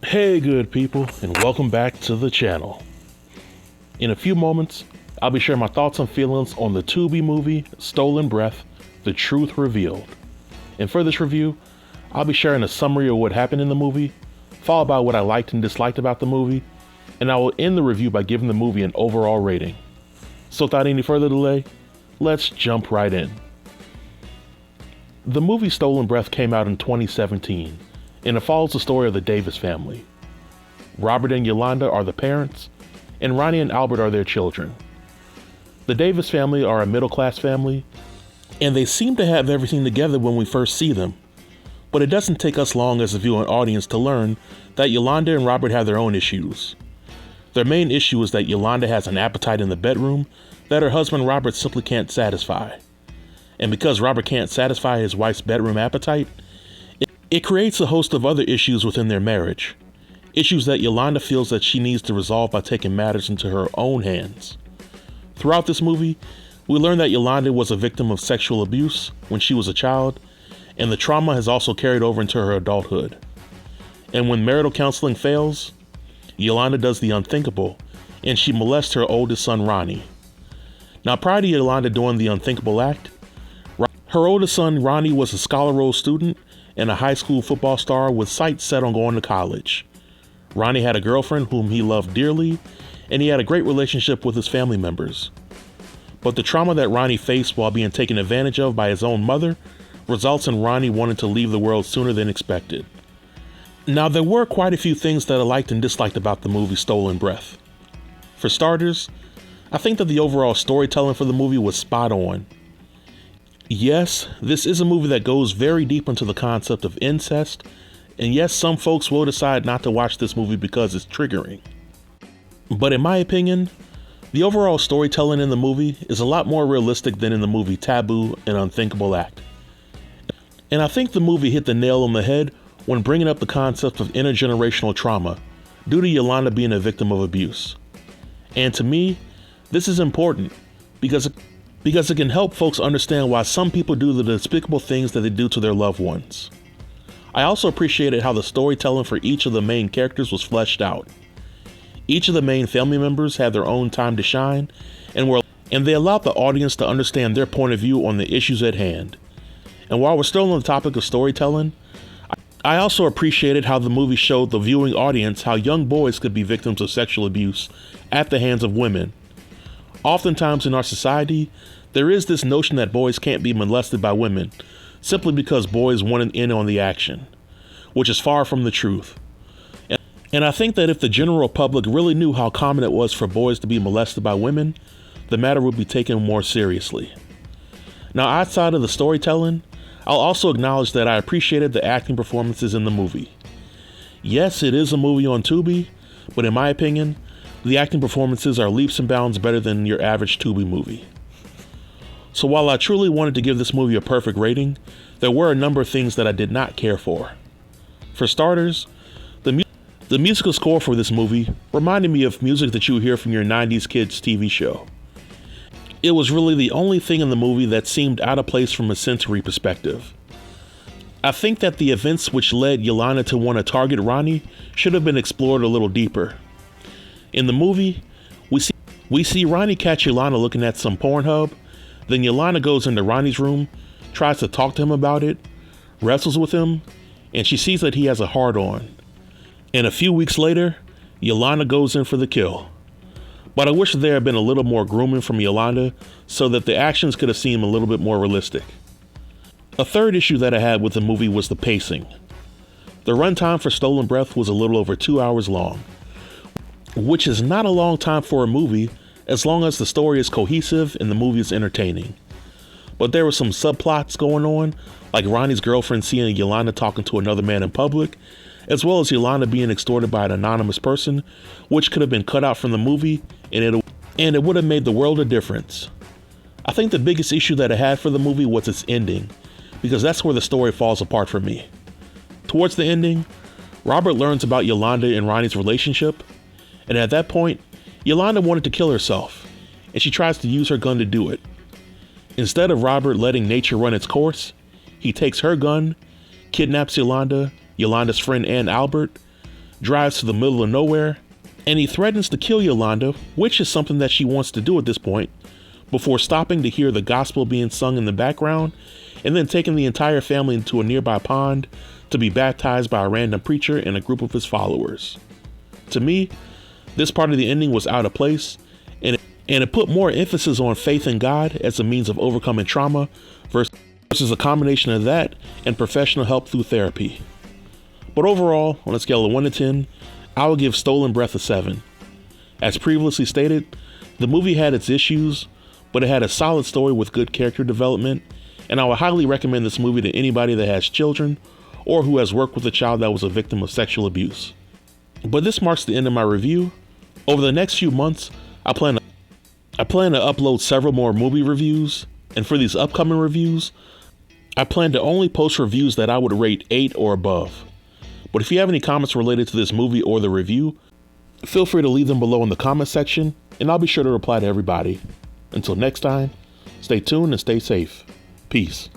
Hey good people, and welcome back to the channel. In a few moments, I'll be sharing my thoughts and feelings on the Tubi movie, Stolen Breath, The Truth Revealed. And for this review, I'll be sharing a summary of what happened in the movie, followed by what I liked and disliked about the movie, and I will end the review by giving the movie an overall rating. So without any further delay, let's jump right in. The movie Stolen Breath came out in 2017, and it follows the story of the Davis family. Robert and Yolanda are the parents, and Ronnie and Albert are their children. The Davis family are a middle-class family, and they seem to have everything together when we first see them. But it doesn't take us long as a viewing audience to learn that Yolanda and Robert have their own issues. Their main issue is that Yolanda has an appetite in the bedroom that her husband Robert simply can't satisfy. And because Robert can't satisfy his wife's bedroom appetite, it creates a host of other issues within their marriage. Issues that Yolanda feels that she needs to resolve by taking matters into her own hands. Throughout this movie, we learn that Yolanda was a victim of sexual abuse when she was a child, and the trauma has also carried over into her adulthood. And when marital counseling fails, Yolanda does the unthinkable, and she molests her oldest son, Ronnie. Now, prior to Yolanda doing the unthinkable act, her oldest son, Ronnie, was a Scholar Roll student and a high school football star with sights set on going to college. Ronnie had a girlfriend whom he loved dearly, and he had a great relationship with his family members. But the trauma that Ronnie faced while being taken advantage of by his own mother results in Ronnie wanting to leave the world sooner than expected. Now, there were quite a few things that I liked and disliked about the movie Stolen Breath. For starters, I think that the overall storytelling for the movie was spot on. Yes, this is a movie that goes very deep into the concept of incest, and yes, some folks will decide not to watch this movie because it's triggering. But in my opinion, the overall storytelling in the movie is a lot more realistic than in the movie Taboo and Unthinkable Act. And I think the movie hit the nail on the head when bringing up the concept of intergenerational trauma due to Yolanda being a victim of abuse. And to me, this is important because it can help folks understand why some people do the despicable things that they do to their loved ones. I also appreciated how the storytelling for each of the main characters was fleshed out. Each of the main family members had their own time to shine, and they allowed the audience to understand their point of view on the issues at hand. And while we're still on the topic of storytelling, I also appreciated how the movie showed the viewing audience how young boys could be victims of sexual abuse at the hands of women. Oftentimes in our society, there is this notion that boys can't be molested by women simply because boys want in on the action, which is far from the truth. And I think that if the general public really knew how common it was for boys to be molested by women, the matter would be taken more seriously. Now, outside of the storytelling, I'll also acknowledge that I appreciated the acting performances in the movie. Yes, it is a movie on Tubi, but in my opinion, the acting performances are leaps and bounds better than your average Tubi movie. So while I truly wanted to give this movie a perfect rating, there were a number of things that I did not care for. For starters, the musical score for this movie reminded me of music that you would hear from your 90s kids TV show. It was really the only thing in the movie that seemed out of place from a sensory perspective. I think that the events which led Yolanda to want to target Ronnie should have been explored a little deeper. In the movie, we see Ronnie catch Yolanda looking at some Pornhub. Then Yolanda goes into Ronnie's room, tries to talk to him about it, wrestles with him, and she sees that he has a hard-on. And a few weeks later, Yolanda goes in for the kill. But I wish there had been a little more grooming from Yolanda so that the actions could have seemed a little bit more realistic. A third issue that I had with the movie was the pacing. The runtime for Stolen Breath was a little over 2 hours long, which is not a long time for a movie as long as the story is cohesive and the movie is entertaining. But there were some subplots going on, like Ronnie's girlfriend seeing Yolanda talking to another man in public, as well as Yolanda being extorted by an anonymous person, which could have been cut out from the movie, and it would have made the world a difference. I think the biggest issue that I had for the movie was its ending, because that's where the story falls apart for me. Towards the ending, Robert learns about Yolanda and Ronnie's relationship, and at that point, Yolanda wanted to kill herself, and she tries to use her gun to do it. Instead of Robert letting nature run its course, he takes her gun, kidnaps Yolanda, Yolanda's friend and Albert, drives to the middle of nowhere, and he threatens to kill Yolanda, which is something that she wants to do at this point, before stopping to hear the gospel being sung in the background, and then taking the entire family into a nearby pond to be baptized by a random preacher and a group of his followers. To me, this part of the ending was out of place, and it put more emphasis on faith in God as a means of overcoming trauma versus a combination of that and professional help through therapy. But overall, on a scale of 1 to 10, I would give Stolen Breath a 7. As previously stated, the movie had its issues, but it had a solid story with good character development, and I would highly recommend this movie to anybody that has children or who has worked with a child that was a victim of sexual abuse. But this marks the end of my review. Over the next few months, I plan to upload several more movie reviews, and for these upcoming reviews, I plan to only post reviews that I would rate 8 or above. But if you have any comments related to this movie or the review, feel free to leave them below in the comment section, and I'll be sure to reply to everybody. Until next time, stay tuned and stay safe. Peace.